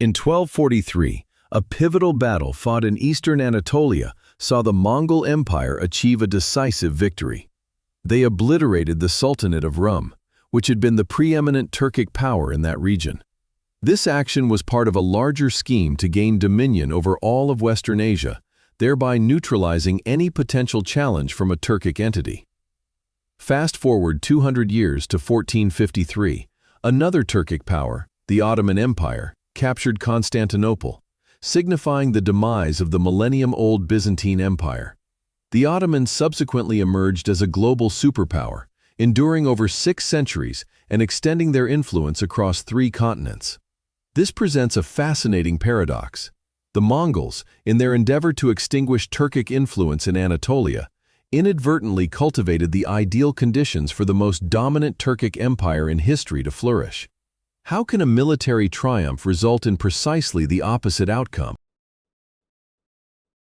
In 1243, a pivotal battle fought in eastern Anatolia saw the Mongol Empire achieve a decisive victory. They obliterated the Sultanate of Rum, which had been the preeminent Turkic power in that region. This action was part of a larger scheme to gain dominion over all of Western Asia, thereby neutralizing any potential challenge from a Turkic entity. Fast forward 200 years to 1453, another Turkic power, the Ottoman Empire, captured Constantinople, signifying the demise of the millennium-old Byzantine Empire. The Ottomans subsequently emerged as a global superpower, enduring over 6 centuries and extending their influence across 3 continents. This presents a fascinating paradox. The Mongols, in their endeavor to extinguish Turkic influence in Anatolia, inadvertently cultivated the ideal conditions for the most dominant Turkic empire in history to flourish. How can a military triumph result in precisely the opposite outcome?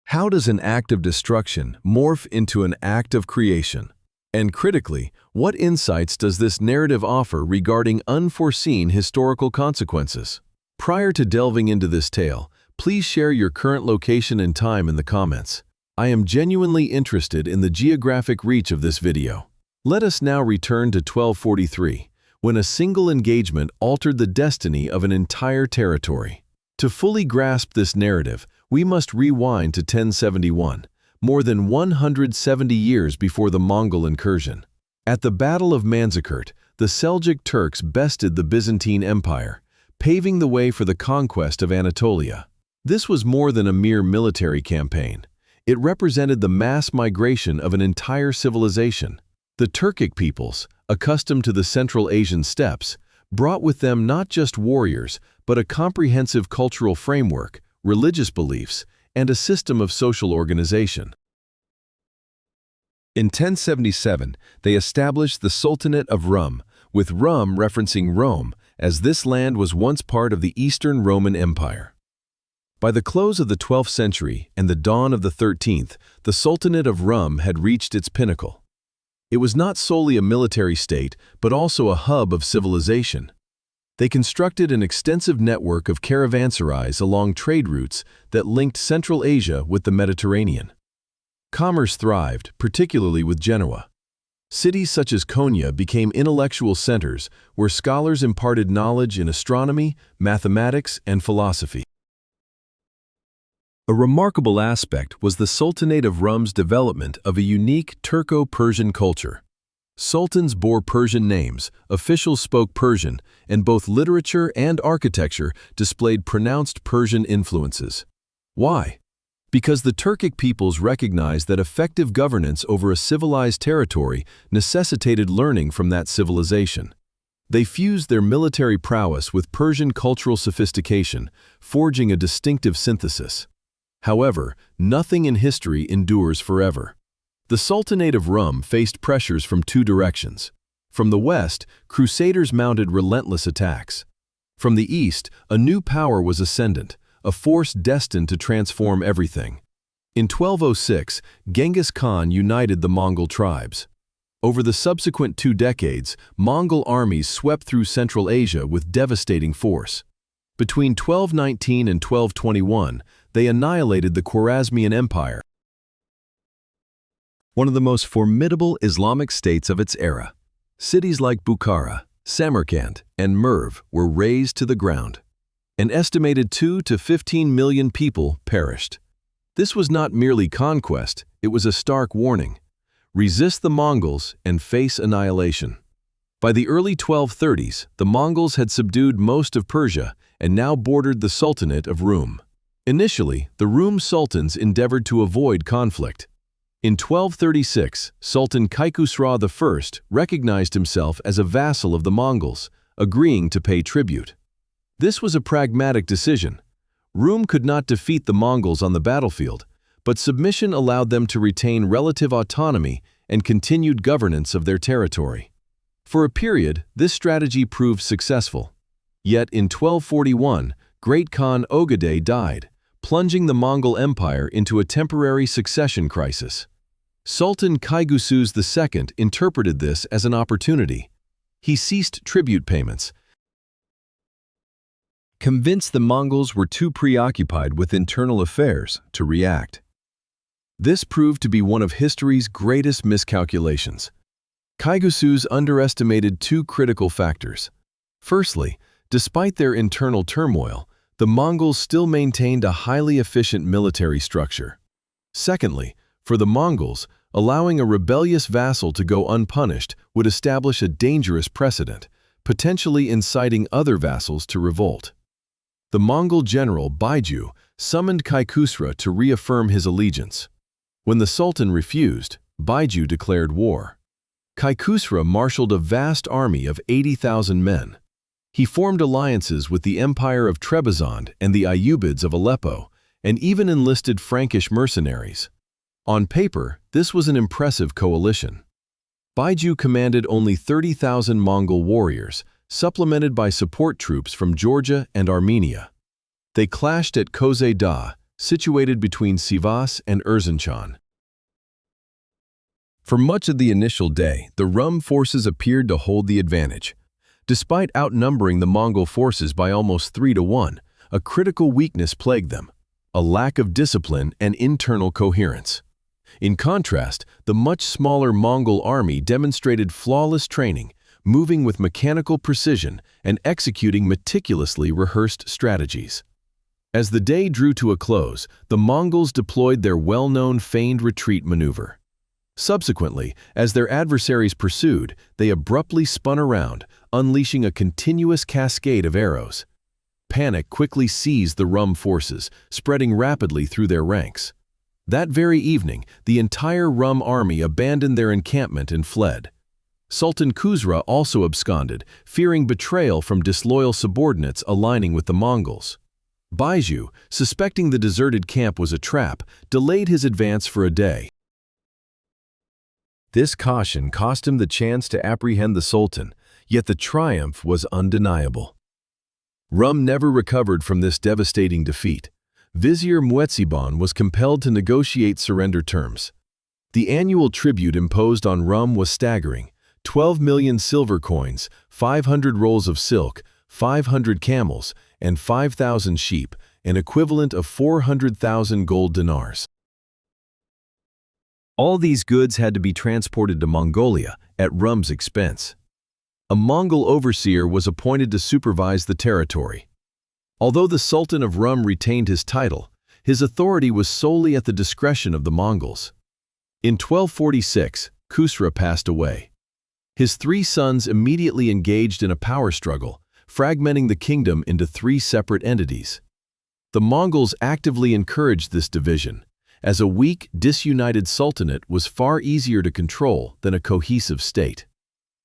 How does an act of destruction morph into an act of creation? And critically, what insights does this narrative offer regarding unforeseen historical consequences? Prior to delving into this tale, please share your current location and time in the comments. I am genuinely interested in the geographic reach of this video. Let us now return to 1243, when a single engagement altered the destiny of an entire territory. To fully grasp this narrative, we must rewind to 1071, more than 170 years before the Mongol incursion. At the Battle of Manzikert, the Seljuk Turks bested the Byzantine Empire, paving the way for the conquest of Anatolia. This was more than a mere military campaign. It represented the mass migration of an entire civilization. The Turkic peoples, accustomed to the Central Asian steppes, brought with them not just warriors, but a comprehensive cultural framework, religious beliefs, and a system of social organization. In 1077, they established the Sultanate of Rum, with Rum referencing Rome, as this land was once part of the Eastern Roman Empire. By the close of the 12th century and the dawn of the 13th, the Sultanate of Rum had reached its pinnacle. It was not solely a military state, but also a hub of civilization. They constructed an extensive network of caravanserais along trade routes that linked Central Asia with the Mediterranean. Commerce thrived, particularly with Genoa. Cities such as Konya became intellectual centers where scholars imparted knowledge in astronomy, mathematics, and philosophy. A remarkable aspect was the Sultanate of Rum's development of a unique Turco-Persian culture. Sultans bore Persian names, officials spoke Persian, and both literature and architecture displayed pronounced Persian influences. Why? Because the Turkic peoples recognized that effective governance over a civilized territory necessitated learning from that civilization. They fused their military prowess with Persian cultural sophistication, forging a distinctive synthesis. However, nothing in history endures forever. The Sultanate of Rum faced pressures from 2 directions. From the west, crusaders mounted relentless attacks. From the east, a new power was ascendant, a force destined to transform everything. In 1206, Genghis Khan united the Mongol tribes. Over the subsequent 2 decades, Mongol armies swept through Central Asia with devastating force. Between 1219 and 1221, they annihilated the Khwarezmian Empire, one of the most formidable Islamic states of its era. Cities like Bukhara, Samarkand, and Merv were razed to the ground. An estimated 2 to 15 million people perished. This was not merely conquest, it was a stark warning. Resist the Mongols and face annihilation. By the early 1230s, the Mongols had subdued most of Persia and now bordered the Sultanate of Rum. Initially, the Rum sultans endeavored to avoid conflict. In 1236, Sultan Kaikusra I recognized himself as a vassal of the Mongols, agreeing to pay tribute. This was a pragmatic decision. Rum could not defeat the Mongols on the battlefield, but submission allowed them to retain relative autonomy and continued governance of their territory. For a period, this strategy proved successful. Yet in 1241, Great Khan Ogedei died, plunging the Mongol Empire into a temporary succession crisis. Sultan Kaykusuz II interpreted this as an opportunity. He ceased tribute payments, convinced the Mongols were too preoccupied with internal affairs to react. This proved to be one of history's greatest miscalculations. Kaigusus underestimated two critical factors. Firstly, despite their internal turmoil, the Mongols still maintained a highly efficient military structure. Secondly, for the Mongols, allowing a rebellious vassal to go unpunished would establish a dangerous precedent, potentially inciting other vassals to revolt. The Mongol general Baiju summoned Kaikusra to reaffirm his allegiance. When the Sultan refused, Baiju declared war. Kaikusra marshaled a vast army of 80,000 men. He formed alliances with the Empire of Trebizond and the Ayyubids of Aleppo, and even enlisted Frankish mercenaries. On paper, this was an impressive coalition. Baiju commanded only 30,000 Mongol warriors, supplemented by support troops from Georgia and Armenia. They clashed at Koze-Da, situated between Sivas and Erzincan. For much of the initial day, the Rum forces appeared to hold the advantage. Despite outnumbering the Mongol forces by almost 3-1, a critical weakness plagued them: a lack of discipline and internal coherence. In contrast, the much smaller Mongol army demonstrated flawless training, moving with mechanical precision and executing meticulously rehearsed strategies. As the day drew to a close, the Mongols deployed their well-known feigned retreat maneuver. Subsequently, as their adversaries pursued, they abruptly spun around, unleashing a continuous cascade of arrows. Panic quickly seized the Rum forces, spreading rapidly through their ranks. That very evening, the entire Rum army abandoned their encampment and fled. Sultan Khusra also absconded, fearing betrayal from disloyal subordinates aligning with the Mongols. Baiju, suspecting the deserted camp was a trap, delayed his advance for a day. This caution cost him the chance to apprehend the Sultan, yet the triumph was undeniable. Rum never recovered from this devastating defeat. Vizier Muezzibon was compelled to negotiate surrender terms. The annual tribute imposed on Rum was staggering: 12 million silver coins, 500 rolls of silk, 500 camels, and 5,000 sheep, an equivalent of 400,000 gold dinars. All these goods had to be transported to Mongolia at Rum's expense. A Mongol overseer was appointed to supervise the territory. Although the Sultan of Rum retained his title, his authority was solely at the discretion of the Mongols. In 1246, Khusra passed away. His three sons immediately engaged in a power struggle, fragmenting the kingdom into three separate entities. The Mongols actively encouraged this division, as a weak, disunited sultanate was far easier to control than a cohesive state.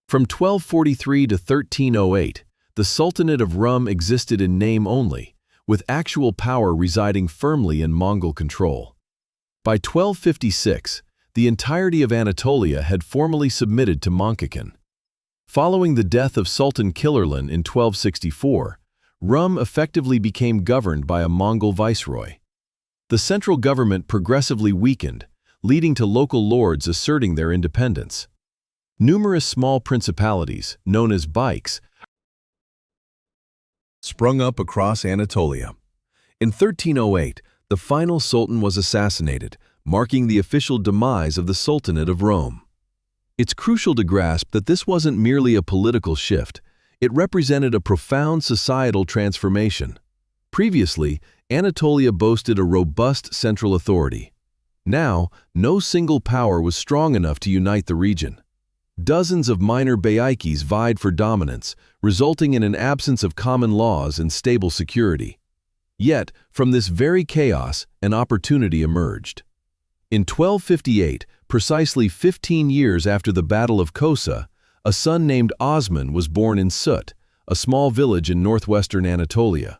From 1243 to 1308, the Sultanate of Rum existed in name only, with actual power residing firmly in Mongol control. By 1256, the entirety of Anatolia had formally submitted to Monkikin. Following the death of Sultan Killerlin in 1264, Rum effectively became governed by a Mongol viceroy. The central government progressively weakened, leading to local lords asserting their independence. Numerous small principalities, known as beyliks, sprung up across Anatolia. In 1308, the final sultan was assassinated, marking the official demise of the Sultanate of Rome. It's crucial to grasp that this wasn't merely a political shift. It represented a profound societal transformation. Previously, Anatolia boasted a robust central authority. Now, no single power was strong enough to unite the region. Dozens of minor beyliks vied for dominance, resulting in an absence of common laws and stable security. Yet, from this very chaos, an opportunity emerged. In 1258, precisely 15 years after the Battle of Kosa, a son named Osman was born in Sut, a small village in northwestern Anatolia.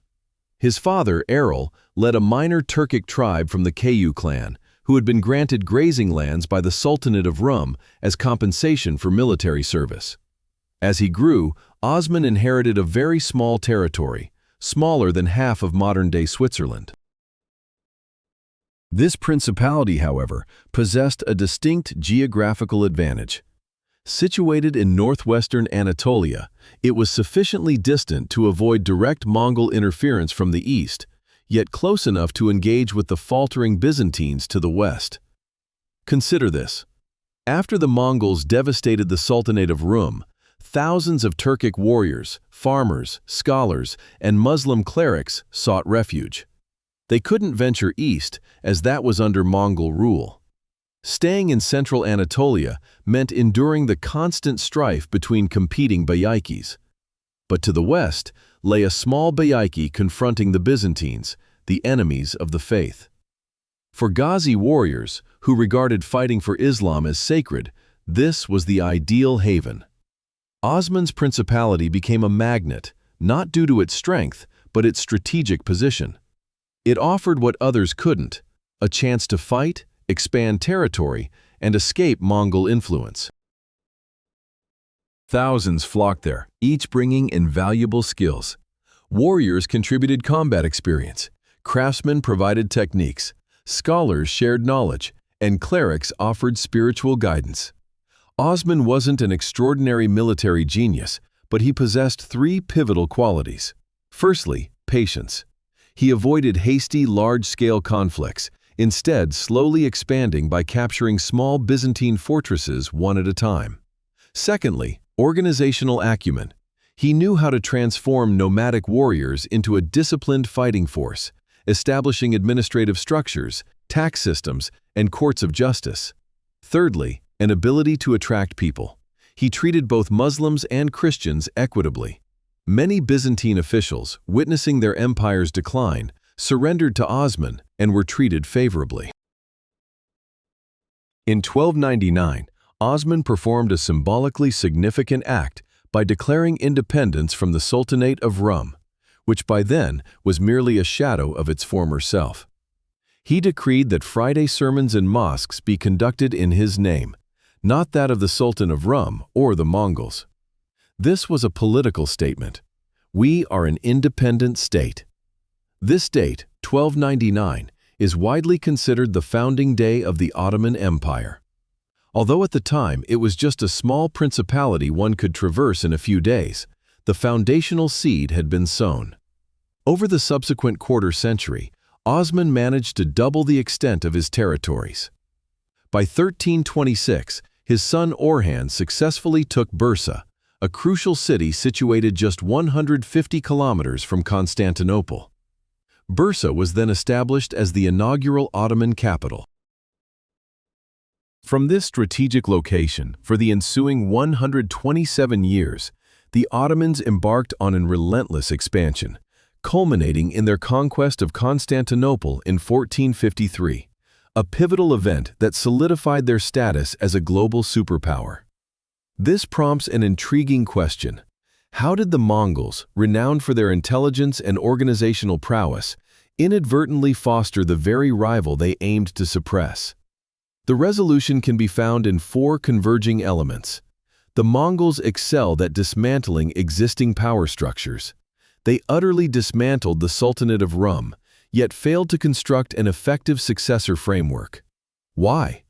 His father, Errol, led a minor Turkic tribe from the Kayu clan, who had been granted grazing lands by the Sultanate of Rum as compensation for military service. As he grew, Osman inherited a very small territory, smaller than half of modern-day Switzerland. This principality, however, possessed a distinct geographical advantage. Situated in northwestern Anatolia, it was sufficiently distant to avoid direct Mongol interference from the east, yet close enough to engage with the faltering Byzantines to the west. Consider this. After the Mongols devastated the Sultanate of Rum, thousands of Turkic warriors, farmers, scholars, and Muslim clerics sought refuge. They couldn't venture east, as that was under Mongol rule. Staying in central Anatolia meant enduring the constant strife between competing beyliks. But to the west lay a small beylik confronting the Byzantines, the enemies of the faith. For Ghazi warriors, who regarded fighting for Islam as sacred, this was the ideal haven. Osman's principality became a magnet, not due to its strength, but its strategic position. It offered what others couldn't: a chance to fight, expand territory, and escape Mongol influence. Thousands flocked there, each bringing invaluable skills. Warriors contributed combat experience, craftsmen provided techniques, scholars shared knowledge, and clerics offered spiritual guidance. Osman wasn't an extraordinary military genius, but he possessed three pivotal qualities. Firstly, patience. He avoided hasty, large-scale conflicts, instead slowly expanding by capturing small Byzantine fortresses one at a time. Secondly, organizational acumen. He knew how to transform nomadic warriors into a disciplined fighting force, establishing administrative structures, tax systems, and courts of justice. Thirdly, an ability to attract people. He treated both Muslims and Christians equitably. Many Byzantine officials, witnessing their empire's decline, surrendered to Osman and were treated favorably. In 1299, Osman performed a symbolically significant act by declaring independence from the Sultanate of Rum, which by then was merely a shadow of its former self. He decreed that Friday sermons in mosques be conducted in his name, not that of the Sultan of Rum or the Mongols. This was a political statement. We are an independent state. This date, 1299, is widely considered the founding day of the Ottoman Empire. Although at the time it was just a small principality one could traverse in a few days, the foundational seed had been sown. Over the subsequent quarter century, Osman managed to double the extent of his territories. By 1326, his son Orhan successfully took Bursa, a crucial city situated just 150 kilometers from Constantinople. Bursa was then established as the inaugural Ottoman capital. From this strategic location, for the ensuing 127 years, the Ottomans embarked on a relentless expansion, culminating in their conquest of Constantinople in 1453, a pivotal event that solidified their status as a global superpower. This prompts an intriguing question. How did the Mongols, renowned for their intelligence and organizational prowess, inadvertently foster the very rival they aimed to suppress? The resolution can be found in four converging elements. The Mongols excelled at dismantling existing power structures. They utterly dismantled the Sultanate of Rum, yet failed to construct an effective successor framework. Why?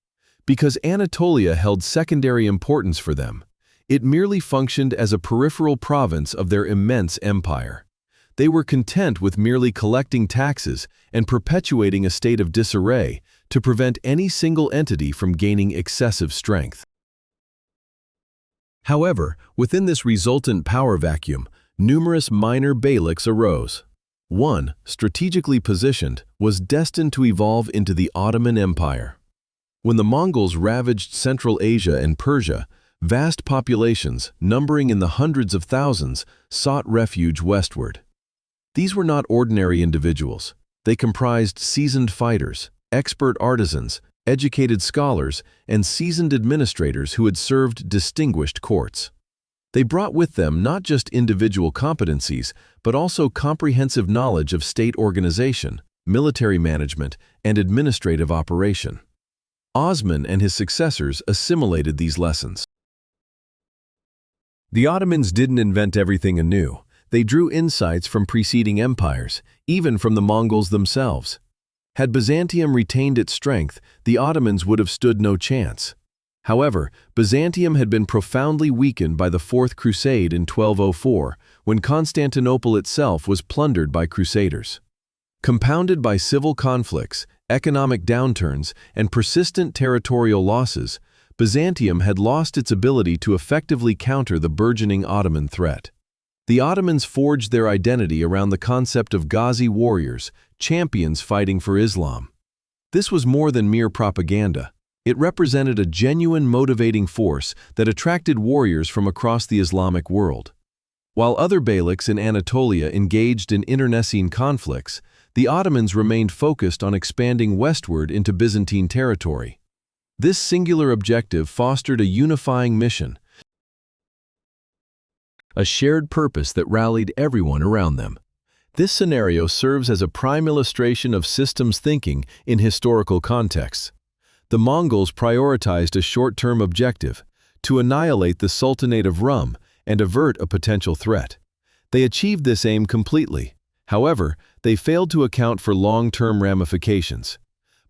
Because Anatolia held secondary importance for them. It merely functioned as a peripheral province of their immense empire. They were content with merely collecting taxes and perpetuating a state of disarray to prevent any single entity from gaining excessive strength. However, within this resultant power vacuum, numerous minor beyliks arose. One, strategically positioned, was destined to evolve into the Ottoman Empire. When the Mongols ravaged Central Asia and Persia, vast populations, numbering in the hundreds of thousands, sought refuge westward. These were not ordinary individuals. They comprised seasoned fighters, expert artisans, educated scholars, and seasoned administrators who had served distinguished courts. They brought with them not just individual competencies, but also comprehensive knowledge of state organization, military management, and administrative operation. Osman and his successors assimilated these lessons. The Ottomans didn't invent everything anew. They drew insights from preceding empires, even from the Mongols themselves. Had Byzantium retained its strength, the Ottomans would have stood no chance. However, Byzantium had been profoundly weakened by the Fourth Crusade in 1204, when Constantinople itself was plundered by crusaders. Compounded by civil conflicts, economic downturns, and persistent territorial losses, Byzantium had lost its ability to effectively counter the burgeoning Ottoman threat. The Ottomans forged their identity around the concept of Ghazi warriors, champions fighting for Islam. This was more than mere propaganda. It represented a genuine motivating force that attracted warriors from across the Islamic world. While other beyliks in Anatolia engaged in internecine conflicts, the Ottomans remained focused on expanding westward into Byzantine territory. This singular objective fostered a unifying mission, a shared purpose that rallied everyone around them. This scenario serves as a prime illustration of systems thinking in historical contexts. The Mongols prioritized a short-term objective, to annihilate the Sultanate of Rum and avert a potential threat. They achieved this aim completely. However, they failed to account for long-term ramifications.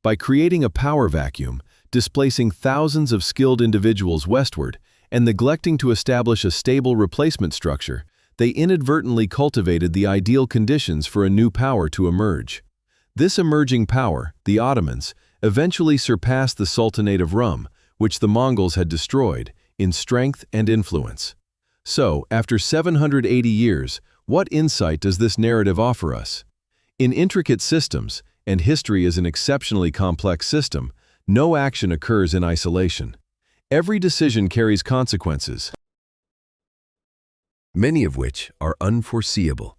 By creating a power vacuum, displacing thousands of skilled individuals westward, and neglecting to establish a stable replacement structure, they inadvertently cultivated the ideal conditions for a new power to emerge. This emerging power, the Ottomans, eventually surpassed the Sultanate of Rum, which the Mongols had destroyed, in strength and influence. So, after 780 years, what insight does this narrative offer us? In intricate systems, and history is an exceptionally complex system, no action occurs in isolation. Every decision carries consequences, many of which are unforeseeable.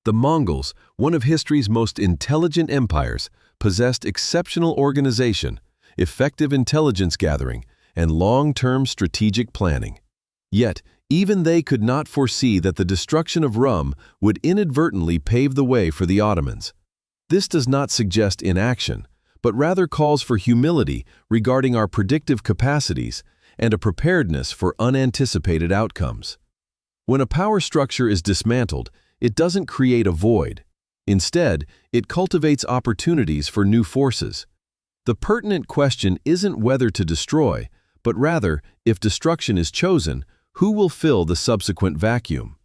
The Mongols, one of history's most intelligent empires, possessed exceptional organization, effective intelligence gathering, and long-term strategic planning. Yet, even they could not foresee that the destruction of Rum would inadvertently pave the way for the Ottomans. This does not suggest inaction, but rather calls for humility regarding our predictive capacities and a preparedness for unanticipated outcomes. When a power structure is dismantled, it doesn't create a void. Instead, it cultivates opportunities for new forces. The pertinent question isn't whether to destroy, but rather, if destruction is chosen, who will fill the subsequent vacuum?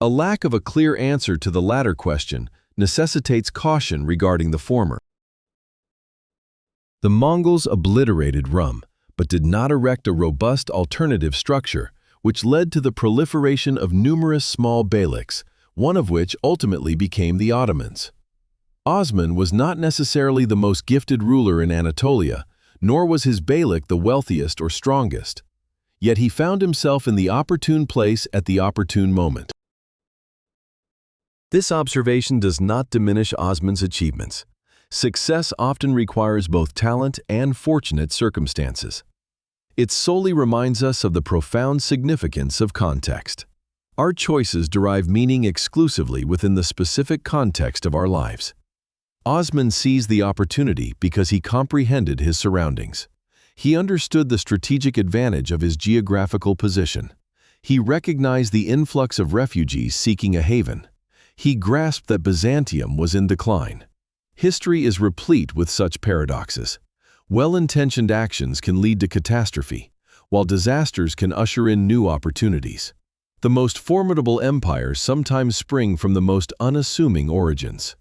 A lack of a clear answer to the latter question necessitates caution regarding the former. The Mongols obliterated Rum, but did not erect a robust alternative structure, which led to the proliferation of numerous small beyliks, one of which ultimately became the Ottomans. Osman was not necessarily the most gifted ruler in Anatolia, nor was his beylik the wealthiest or strongest. Yet he found himself in the opportune place at the opportune moment. This observation does not diminish Osman's achievements. Success often requires both talent and fortunate circumstances. It solely reminds us of the profound significance of context. Our choices derive meaning exclusively within the specific context of our lives. Osman seized the opportunity because he comprehended his surroundings. He understood the strategic advantage of his geographical position. He recognized the influx of refugees seeking a haven. He grasped that Byzantium was in decline. History is replete with such paradoxes. Well-intentioned actions can lead to catastrophe, while disasters can usher in new opportunities. The most formidable empires sometimes spring from the most unassuming origins.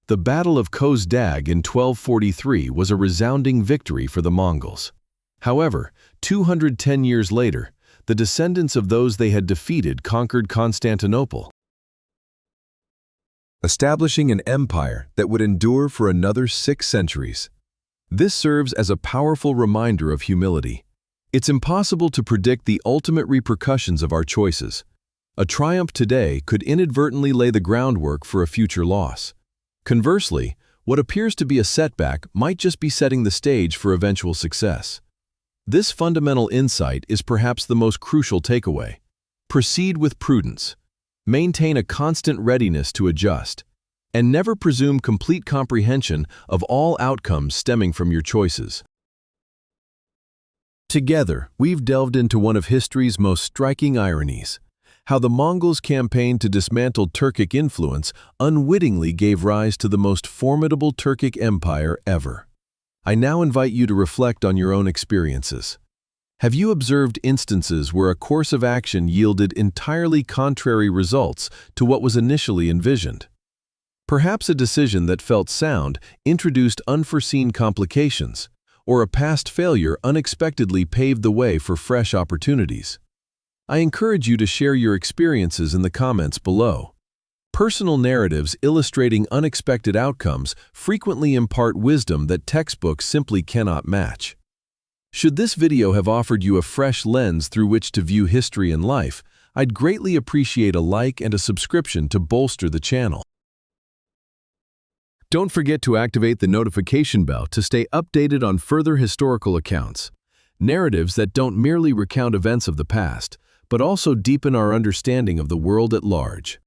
The Battle of Khosdag in 1243 was a resounding victory for the Mongols. However, 210 years later, the descendants of those they had defeated conquered Constantinople, establishing an empire that would endure for another 6 centuries. This serves as a powerful reminder of humility. It's impossible to predict the ultimate repercussions of our choices. A triumph today could inadvertently lay the groundwork for a future loss. Conversely, what appears to be a setback might just be setting the stage for eventual success. This fundamental insight is perhaps the most crucial takeaway. Proceed with prudence. Maintain a constant readiness to adjust, and never presume complete comprehension of all outcomes stemming from your choices. Together, we've delved into one of history's most striking ironies, how the Mongols' campaign to dismantle Turkic influence unwittingly gave rise to the most formidable Turkic empire ever. I now invite you to reflect on your own experiences. Have you observed instances where a course of action yielded entirely contrary results to what was initially envisioned? Perhaps a decision that felt sound introduced unforeseen complications, or a past failure unexpectedly paved the way for fresh opportunities. I encourage you to share your experiences in the comments below. Personal narratives illustrating unexpected outcomes frequently impart wisdom that textbooks simply cannot match. Should this video have offered you a fresh lens through which to view history and life, I'd greatly appreciate a like and a subscription to bolster the channel. Don't forget to activate the notification bell to stay updated on further historical accounts, narratives that don't merely recount events of the past, but also deepen our understanding of the world at large.